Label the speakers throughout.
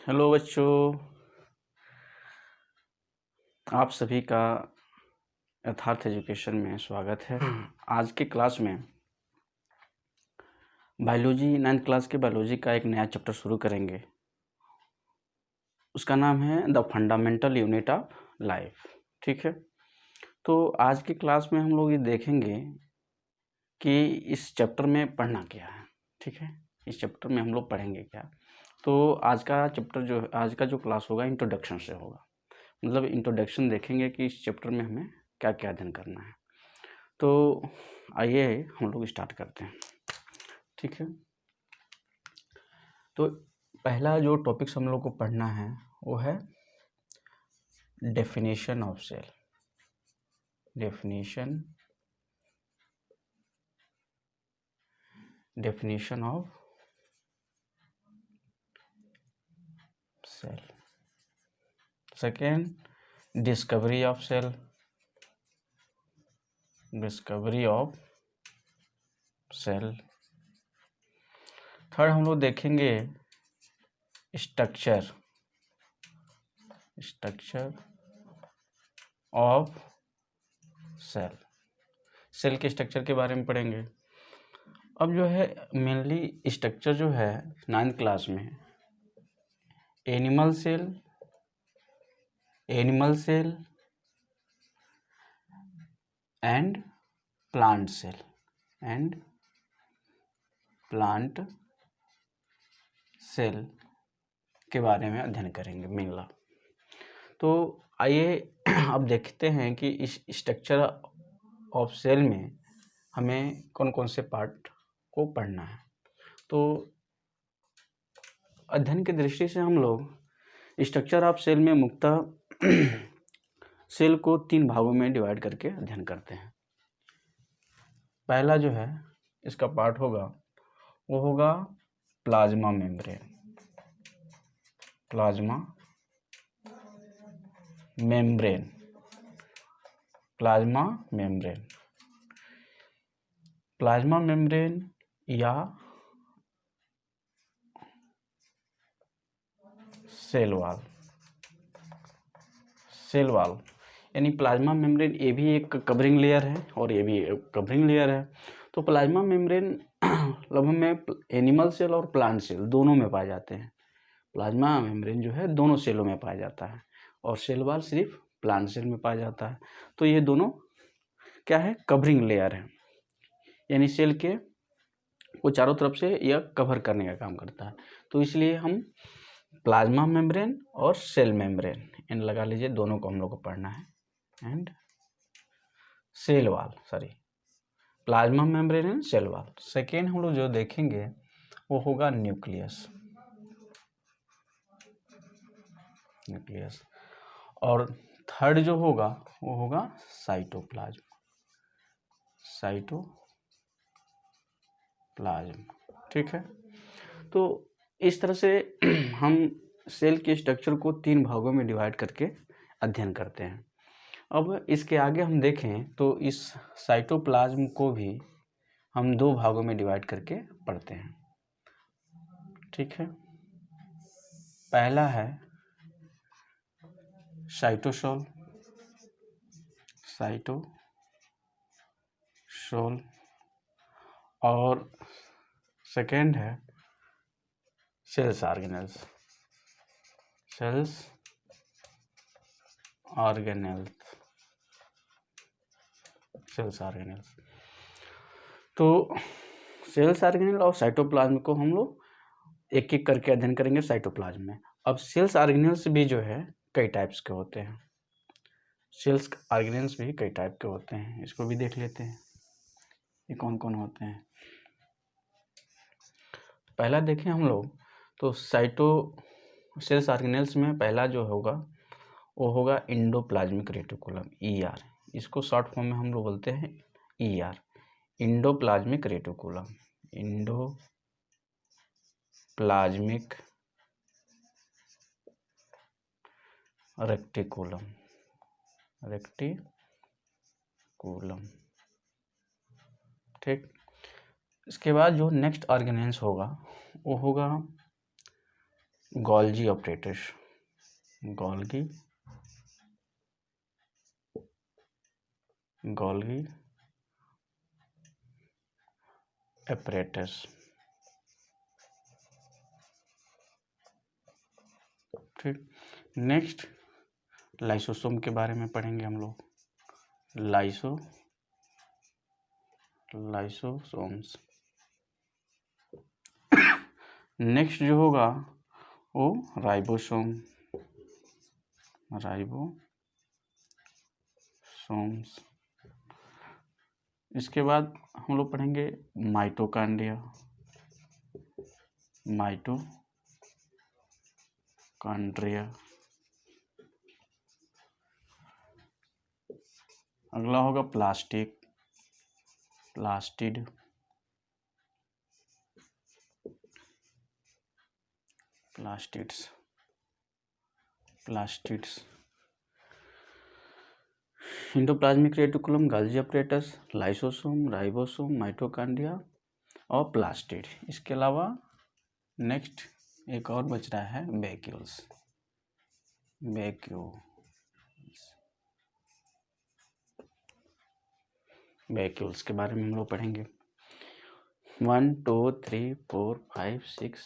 Speaker 1: Hello बच्चों, आप सभी का यथार्थ एजुकेशन में स्वागत है। आज के क्लास में बायोलॉजी 9th क्लास के बायोलॉजी का एक नया चैप्टर शुरू करेंगे। उसका नाम है the fundamental unit of life. ठीक है, तो आज की क्लास में हम लोग ये देखेंगे कि इस चैप्टर में पढ़ना क्या है। ठीक है, इस चैप्टर में हम लोग पढ़ेंगे क्या। तो आज का जो क्लास होगा इंट्रोडक्शन से होगा, मतलब इंट्रोडक्शन देखेंगे कि इस चैप्टर में हमें क्या क्या अध्ययन करना है। तो आइए हम लोग स्टार्ट करते हैं। ठीक है, तो पहला जो टॉपिक्स हम लोग को पढ़ना है वो है definition of cell. Definition of cell. Second, discovery of cell. Third हम लोग देखेंगे स्ट्रक्चर ऑफ सेल के स्ट्रक्चर के बारे में पढ़ेंगे। अब जो है मेनली स्ट्रक्चर जो है 9th क्लास में animal cell and plant cell के बारे में अध्ययन करेंगे मेनला। तो आइए अब देखते हैं कि इस स्ट्रक्चर ऑफ सेल में हमें कौन कौन से पार्ट को पढ़ना है। तो अध्ययन की दृष्टि से हम लोग स्ट्रक्चर ऑफ सेल में मुख्यतः सेल को 3 भागों में डिवाइड करके अध्ययन करते हैं। पहला जो है इसका पार्ट होगा वो होगा प्लाज्मा मेम्ब्रेन। प्लाज्मा मेम्ब्रेन या सेल वाल यानी प्लाज्मा मेम्ब्रेन ये भी एक कवरिंग लेयर है और ये भी एक कवरिंग लेयर है। तो प्लाज्मा मेम्ब्रेन लगभग में एनिमल सेल और प्लांट सेल दोनों में पाए जाते हैं। प्लाज्मा मेम्ब्रेन जो है दोनों सेलों में पाया जाता है और सेल वाल सिर्फ प्लांट सेल में पाया जाता है। तो ये दोनों क्या है, कवरिंग लेयर है, यानी सेल के वो चारों तरफ से यह कवर करने का काम करता है। तो इसलिए हम प्लाज्मा मेम्ब्रेन और सेल मेम्ब्रेन इन लगा लीजिए, दोनों को हम लोग को पढ़ना है। And cell wall, plasma membrane and cell wall. Second हम लोग जो देखेंगे वो होगा न्यूक्लियस। और थर्ड जो होगा वो होगा साइटोप्लाज्म। ठीक है, तो इस तरह से हम सेल के स्ट्रक्चर को 3 भागों में डिवाइड करके अध्ययन करते हैं। अब इसके आगे हम देखें तो इस साइटोप्लाज्म को भी हम 2 भागों में डिवाइड करके पढ़ते हैं। ठीक है, पहला है साइटोसोल और सेकेंड है सेल्स ऑर्गेनेल्स। तो सेल्स ऑर्गेनेल और साइटोप्लाज्म को हम लोग एक एक करके अध्ययन करेंगे साइटोप्लाज्म में। अब सेल्स ऑर्गेनेल्स भी जो है कई टाइप्स के होते हैं। इसको भी देख लेते हैं ये कौन कौन होते हैं। पहला देखें हम लोग तो सेल्स ऑर्गेनेल्स में पहला जो होगा वो होगा इंडोप्लाज्मिक रेटिकुलम, ER। इसको शॉर्ट फॉर्म में हम लोग बोलते हैं ER, इंडोप्लाज्मिक रेटिकुलम। रेक्टिकुलम। ठीक, इसके बाद जो नेक्स्ट ऑर्गेनेल्स होगा वो होगा गोल्गी ऑपरेटस, गोल्गी apparatus। ठीक, नेक्स्ट लाइसोसोम के बारे में पढ़ेंगे हम लोग। लाइसोसोम्स। नेक्स्ट जो होगा वो राइबोसोम्स। इसके बाद हम लोग पढ़ेंगे माइटोकॉन्ड्रिया। अगला होगा plastids. Endoplasmic reticulum, Golgi apparatus, lysosome, ribosome, mitochondria और प्लास्टिड। इसके अलावा नेक्स्ट एक और बच रहा है वैक्यूल्स। वैक्यूल्स के बारे में हम लोग पढ़ेंगे। 1 2 3 4 5 6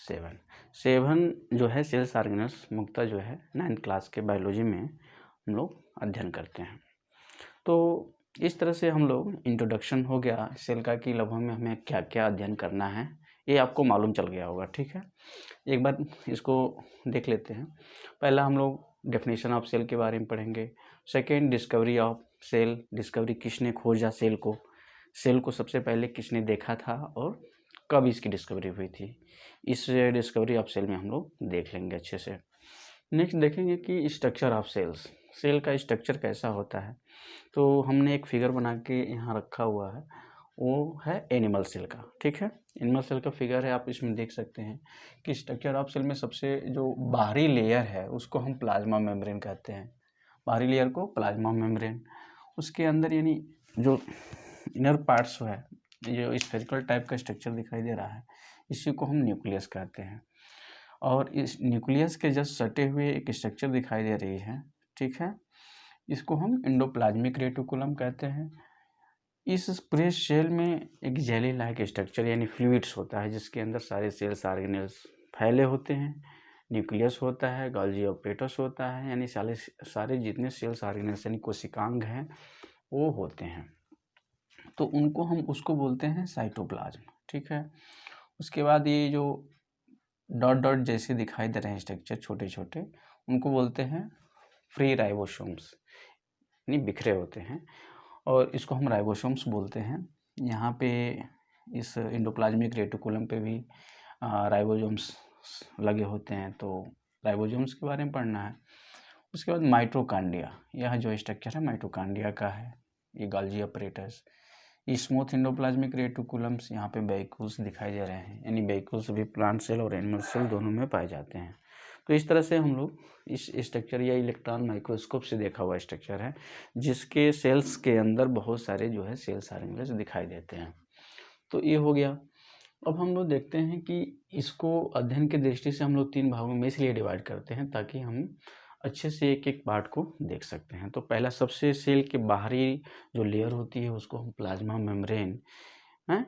Speaker 1: 7 जो है सेल्स ऑर्गेनल्स मुख्यतः जो है 9th क्लास के बायोलॉजी में हम लोग अध्ययन करते हैं। तो इस तरह से हम लोग इंट्रोडक्शन हो गया सेल का कि लगभग में हमें क्या क्या अध्ययन करना है, ये आपको मालूम चल गया होगा। ठीक है, एक बार इसको देख लेते हैं। पहला हम लोग डेफिनेशन ऑफ सेल के बारे में पढ़ेंगे। Second discovery of cell, discovery किसने खोजा सेल को सबसे पहले किसने देखा था और कब इसकी डिस्कवरी हुई थी, इस डिस्कवरी ऑफ सेल में हम लोग देख लेंगे अच्छे से। नेक्स्ट देखेंगे कि स्ट्रक्चर ऑफ सेल्स, सेल का स्ट्रक्चर कैसा होता है। तो हमने एक फिगर बना के यहाँ रखा हुआ है, वो है एनिमल सेल का। ठीक है, एनिमल सेल का फिगर है, आप इसमें देख सकते हैं कि स्ट्रक्चर ऑफ सेल में सबसे जो बाहरी लेयर है उसको हम प्लाज्मा मेम्ब्रेन कहते हैं। बाहरी लेयर को प्लाज्मा मेम्ब्रेन, उसके अंदर यानी जो इनर पार्ट्स है, जो स्फेरिकल टाइप का स्ट्रक्चर दिखाई दे रहा है, इसी को हम न्यूक्लियस कहते हैं। और इस न्यूक्लियस के जस्ट सटे हुए एक स्ट्रक्चर दिखाई दे रही है, ठीक है, इसको हम एंडोप्लाज्मिक रेटिकुलम कहते हैं। इस पूरे सेल में एक जेली लाइक स्ट्रक्चर यानी फ्लूइड्स होता है, जिसके अंदर सारे सेल्स ऑर्गेनेल्स फैले होते हैं। न्यूक्लियस होता है, गोल्गी ऑपरेटस होता है, यानी सारे जितने सेल्स ऑर्गेनेल्स यानी कोशिकांग हैं वो होते हैं। तो उनको हम उसको बोलते हैं साइटोप्लाज्म। ठीक है, उसके बाद ये जो डॉट डॉट जैसे दिखाई दे रहे हैं स्ट्रक्चर छोटे छोटे, उनको बोलते हैं फ्री राइबोसोम्स, यानी बिखरे होते हैं, और इसको हम राइबोसोम्स बोलते हैं। यहाँ पे इस एंडोप्लाज्मिक रेटिकुलम पे भी राइबोसोम्स लगे होते हैं, तो राइबोसोम्स के बारे में पढ़ना है। उसके बाद माइटोकॉन्ड्रिया, यह जो स्ट्रक्चर है माइटोकॉन्ड्रिया का है। ये Golgi apparatus, smooth endoplasmic reticulums, यहाँ पे वैक्यूल्स दिखाई दे रहे हैं, यानी वैक्यूल्स भी प्लांट सेल और एनिमल सेल दोनों में पाए जाते हैं। तो इस तरह से हम लोग इस स्ट्रक्चर या इलेक्ट्रॉन माइक्रोस्कोप से देखा हुआ स्ट्रक्चर है, जिसके सेल्स के अंदर बहुत सारे जो है सेल्स ऑर्गेनेल्स दिखाई देते हैं। तो ये हो गया। अब हम लोग देखते हैं कि इसको अध्ययन की दृष्टि से हम लोग 3 भागों में इसलिए डिवाइड करते हैं ताकि हम अच्छे से एक एक पार्ट को देख सकते हैं। तो पहला सबसे सेल के बाहरी जो लेयर होती है उसको हम प्लाज्मा मेम्ब्रेन है,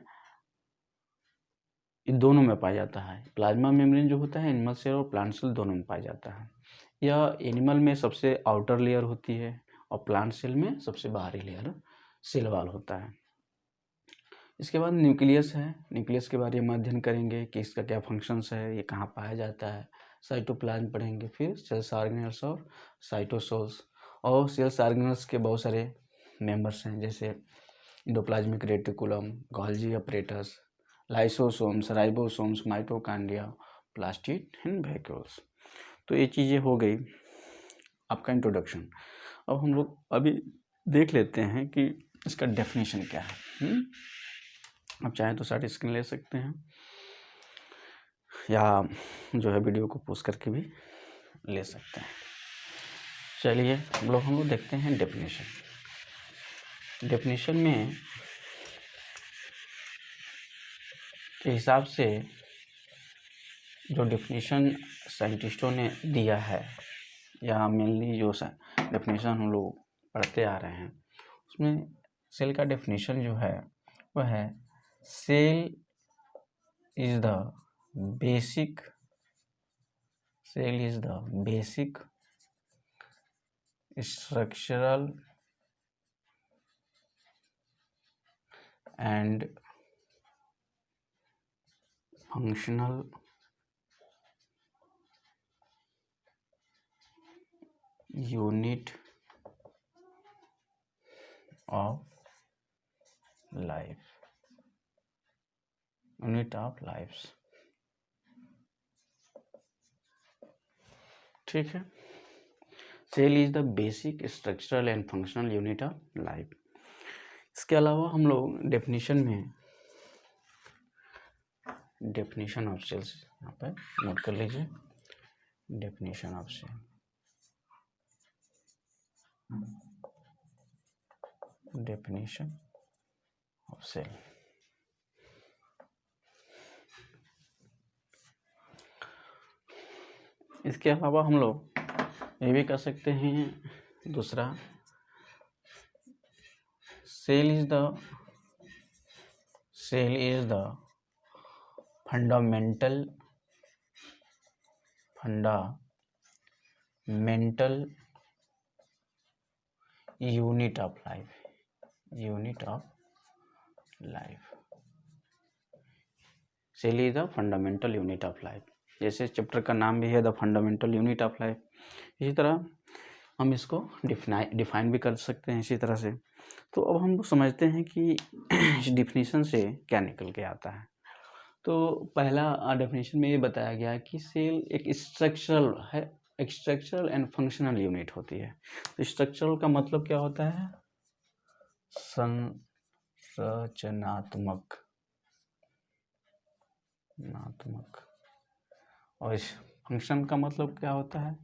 Speaker 1: इन दोनों में पाया जाता है। प्लाज्मा मेम्ब्रेन जो होता है एनिमल सेल और प्लांट सेल दोनों में पाया जाता है। यह एनिमल में सबसे आउटर लेयर होती है और प्लांट सेल में सबसे बाहरी लेयर सेल वॉल होता है। इसके बाद न्यूक्लियस है, न्यूक्लियस के बारे में अध्ययन करेंगे कि इसका क्या फंक्शंस है, ये कहाँ पाया जाता है। साइटोप्लाज्म पढ़ेंगे, फिर सेल्स ऑर्गेनेल्स और साइटोसोल्स। और सेल्स ऑर्गेनेल्स के बहुत सारे मेंबर्स हैं, जैसे endoplasmic reticulum, Golgi apparatus, lysosomes, ribosomes, mitochondria, plastid and vacuoles. तो ये चीज़ें हो गई आपका इंट्रोडक्शन। अब हम लोग अभी देख लेते हैं कि इसका डेफिनेशन क्या है। आप चाहें तो सारी स्क्रीन ले सकते हैं या जो है वीडियो को पोस्ट करके भी ले सकते हैं। चलिए हम लोग देखते हैं डेफिनेशन में के हिसाब से जो डेफिनेशन साइंटिस्टों ने दिया है, या मेनली जो डेफिनेशन हम लोग पढ़ते आ रहे हैं, उसमें सेल का डेफिनेशन जो है वह है cell is the basic structural and functional unit of life. ठीक है, cell is the basic structural and functional unit of life. इसके अलावा हम लोग डेफिनेशन ऑफ सेल्स यहाँ पे नोट कर लीजिए। डेफिनेशन ऑफ सेल, इसके अलावा हम लोग ये भी कर सकते हैं, दूसरा cell is the fundamental unit of life. Cell is the fundamental unit of life, जैसे चैप्टर का नाम भी है the fundamental unit of life. इसी तरह हम इसको डिफाइन भी कर सकते हैं इसी तरह से। तो अब हम समझते हैं कि इस डिफिनीशन से क्या निकल के आता है। तो पहला डेफिनेशन में ये बताया गया कि सेल एक स्ट्रक्चरल एंड फंक्शनल यूनिट होती है। तो स्ट्रक्चरल का मतलब क्या होता है? संरचनात्मक। और इस फंक्शन का मतलब क्या होता है?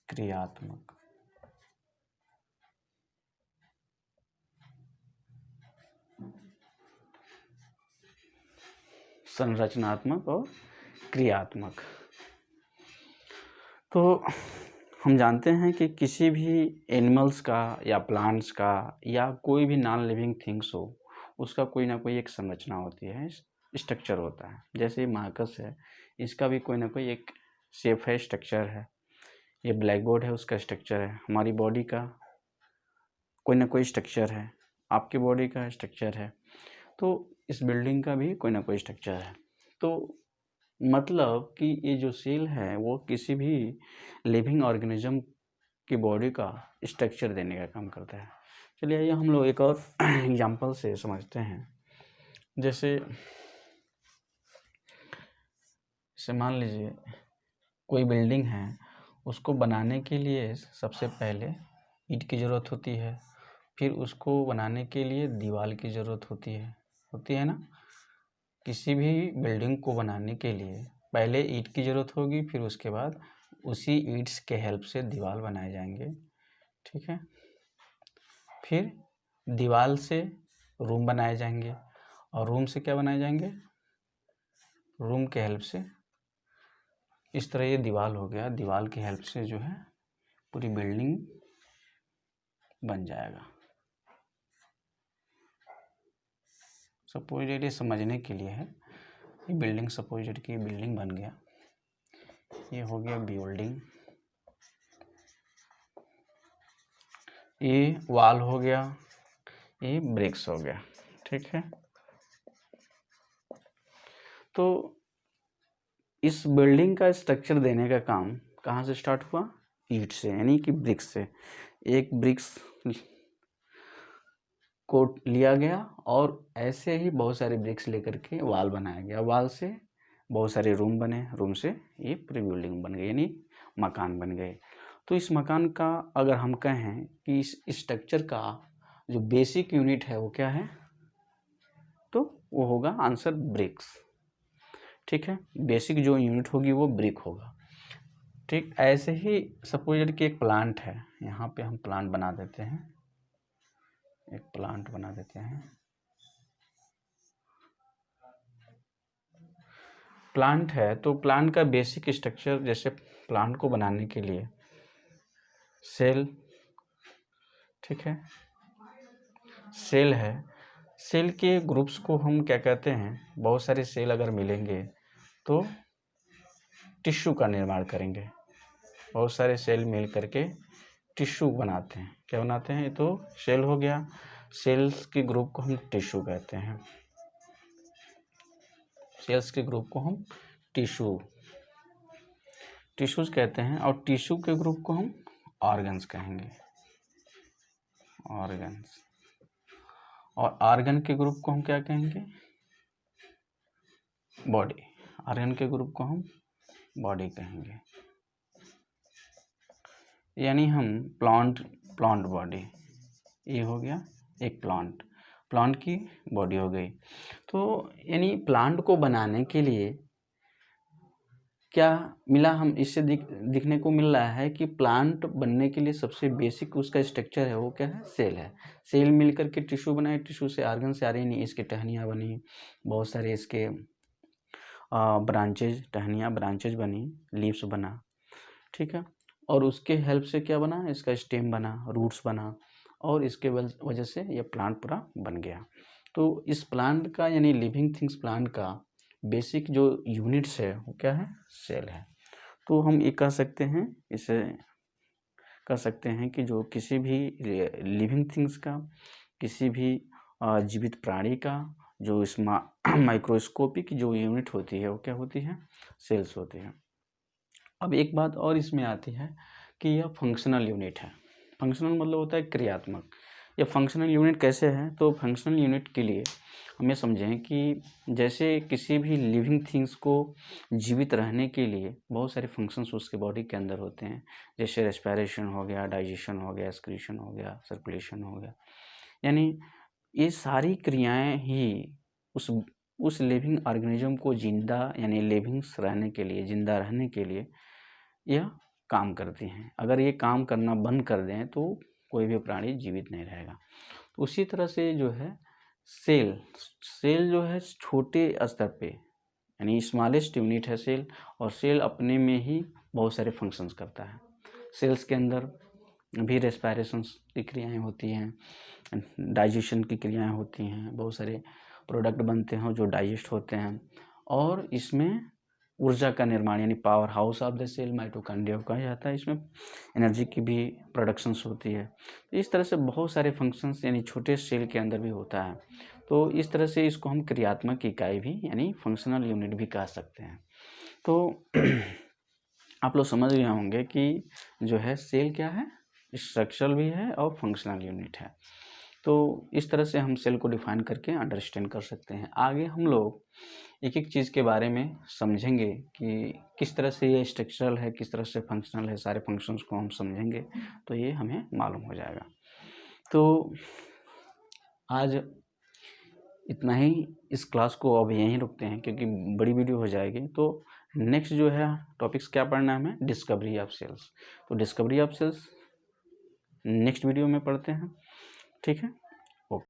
Speaker 1: क्रियात्मक। संरचनात्मक और क्रियात्मक। तो हम जानते हैं कि किसी भी एनिमल्स का या प्लांट्स का या कोई भी नॉन लिविंग थिंग्स हो, उसका कोई ना कोई एक संरचना होती है, स्ट्रक्चर होता है। जैसे मार्कस है, इसका भी कोई ना कोई एक शेप है, स्ट्रक्चर है। ये ब्लैक बोर्ड है, उसका स्ट्रक्चर है। हमारी बॉडी का कोई ना कोई स्ट्रक्चर है, आपकी बॉडी का स्ट्रक्चर है। तो इस बिल्डिंग का भी कोई ना कोई स्ट्रक्चर है। तो मतलब कि ये जो सेल है वो किसी भी लिविंग ऑर्गेनिज्म की बॉडी का स्ट्रक्चर देने का काम करता है। चलिए आइए हम लोग एक और एग्जांपल से समझते हैं। जैसे मान लीजिए कोई बिल्डिंग है, उसको बनाने के लिए सबसे पहले ईंट की ज़रूरत होती है, फिर उसको बनाने के लिए दीवार की ज़रूरत होती है ना। किसी भी बिल्डिंग को बनाने के लिए पहले ईंट की ज़रूरत होगी, फिर उसके बाद उसी ईंट्स के हेल्प से दीवार बनाए जाएंगे। ठीक है, फिर दीवार से रूम बनाए जाएंगे, और रूम से क्या बनाए जाएंगे? रूम के हेल्प से। इस तरह ये दीवार हो गया, दीवार की हेल्प से जो है पूरी बिल्डिंग बन जाएगा। सपोज ये समझने के लिए है, ये बिल्डिंग सपोज की बिल्डिंग बन गया, ये हो गया बिल्डिंग, ये वॉल हो गया, ये ब्रिक्स हो गया। ठीक है, तो इस बिल्डिंग का स्ट्रक्चर देने का काम कहाँ से स्टार्ट हुआ? ईंट से, यानी कि ब्रिक्स से। एक ब्रिक्स को लिया गया और ऐसे ही बहुत सारे ब्रिक्स लेकर के वॉल बनाया गया, वॉल से बहुत सारे रूम बने, रूम से ये पूरी बिल्डिंग बन गई, यानी मकान बन गए। तो इस मकान का अगर हम कहें कि इस स्ट्रक्चर का जो बेसिक यूनिट है वो क्या है, तो वो होगा आंसर ब्रिक्स। ठीक है, बेसिक जो यूनिट होगी वो ब्रिक होगा। ठीक, ऐसे ही सपोज कि एक प्लांट है, यहाँ पे हम प्लांट बना देते हैं, एक प्लांट बना देते हैं। प्लांट है तो प्लांट का बेसिक स्ट्रक्चर, जैसे प्लांट को बनाने के लिए सेल, ठीक है, सेल है, सेल के ग्रुप्स को हम क्या कहते हैं, बहुत सारे सेल अगर मिलेंगे तो टिश्यू का निर्माण करेंगे। बहुत सारे सेल मिल करके टिश्यू बनाते हैं। क्या बनाते हैं? ये तो सेल हो गया, सेल्स के ग्रुप को हम टिश्यू कहते हैं। सेल्स के ग्रुप को हम टिश्यूज कहते हैं, और टिश्यू के ग्रुप को हम ऑर्गन्स कहेंगे, ऑर्गन्स। और ऑर्गन के ग्रुप को हम क्या कहेंगे? बॉडी। ऑर्गन के ग्रुप को हम बॉडी कहेंगे। यानी हम प्लांट बॉडी, ये हो गया एक प्लांट की बॉडी हो गई। तो यानी प्लांट को बनाने के लिए क्या मिला, हम इससे दिखने को मिल रहा है कि प्लांट बनने के लिए सबसे बेसिक उसका स्ट्रक्चर है वो क्या है? सेल है। सेल मिलकर के टिश्यू बनाए, टिश्यू से ऑर्गन से नहीं, इसकी टहनियाँ बनी, बहुत सारे इसके ब्रांचेज, टहनियाँ ब्रांचेज बनी, लीव्स बना, ठीक है। और उसके हेल्प से क्या बना? इसका स्टेम बना, रूट्स बना, और इसके वजह से ये प्लांट पूरा बन गया। तो इस प्लांट का यानी लिविंग थिंग्स प्लांट का बेसिक जो यूनिट्स है वो क्या है? सेल है। तो हम ये कह सकते हैं, इसे कह सकते हैं कि जो किसी भी लिविंग थिंग्स का, किसी भी जीवित प्राणी का जो इस माइक्रोस्कोपिक जो यूनिट होती है वो क्या होती है? सेल्स होती है। अब एक बात और इसमें आती है कि यह फंक्शनल यूनिट है। फंक्शनल मतलब होता है क्रियात्मक। यह फंक्शनल यूनिट कैसे है? तो फंक्शनल यूनिट के लिए हमें समझें कि जैसे किसी भी लिविंग थिंग्स को जीवित रहने के लिए बहुत सारे फंक्शंस उसके बॉडी के अंदर होते हैं, जैसे रेस्पिरेशन हो गया, डाइजेशन हो गया, एक्सक्रीशन हो गया, सर्कुलेशन हो गया। यानी ये सारी क्रियाएं ही उस लिविंग ऑर्गेनिज्म को जिंदा यानी लिविंग्स रहने के लिए, जिंदा रहने के लिए यह काम करती हैं। अगर ये काम करना बंद कर दें तो कोई भी प्राणी जीवित नहीं रहेगा। तो उसी तरह से जो है सेल जो है छोटे स्तर पे यानी स्मॉलेस्ट यूनिट है सेल, और सेल अपने में ही बहुत सारे फंक्शंस करता है। सेल्स के अंदर भी रेस्पिरेशन की क्रियाएं होती हैं, डाइजेशन की क्रियाएं होती हैं, बहुत सारे प्रोडक्ट बनते हैं जो डाइजेस्ट होते हैं, और इसमें ऊर्जा का निर्माण यानी power house of the cell mitochondria कहा जाता है। इसमें एनर्जी की भी प्रोडक्शंस होती है। तो इस तरह से बहुत सारे फंक्शंस यानी छोटे सेल के अंदर भी होता है। तो इस तरह से इसको हम क्रियात्मक इकाई भी यानी फंक्शनल यूनिट भी कह सकते हैं। तो आप लोग समझ गए होंगे कि जो है सेल क्या है? स्ट्रक्चरल भी है और फंक्शनल यूनिट है। तो इस तरह से हम सेल को डिफाइन करके अंडरस्टैंड कर सकते हैं। आगे हम लोग एक एक चीज़ के बारे में समझेंगे कि किस तरह से ये स्ट्रक्चरल है, किस तरह से फंक्शनल है, सारे फंक्शंस को हम समझेंगे तो ये हमें मालूम हो जाएगा। तो आज इतना ही, इस क्लास को अब यहीं रुकते हैं क्योंकि बड़ी वीडियो हो जाएगी। तो नेक्स्ट जो है टॉपिक्स क्या पढ़ना है हमें? Discovery of cells. तो discovery of cells next video में पढ़ते हैं, ठीक है।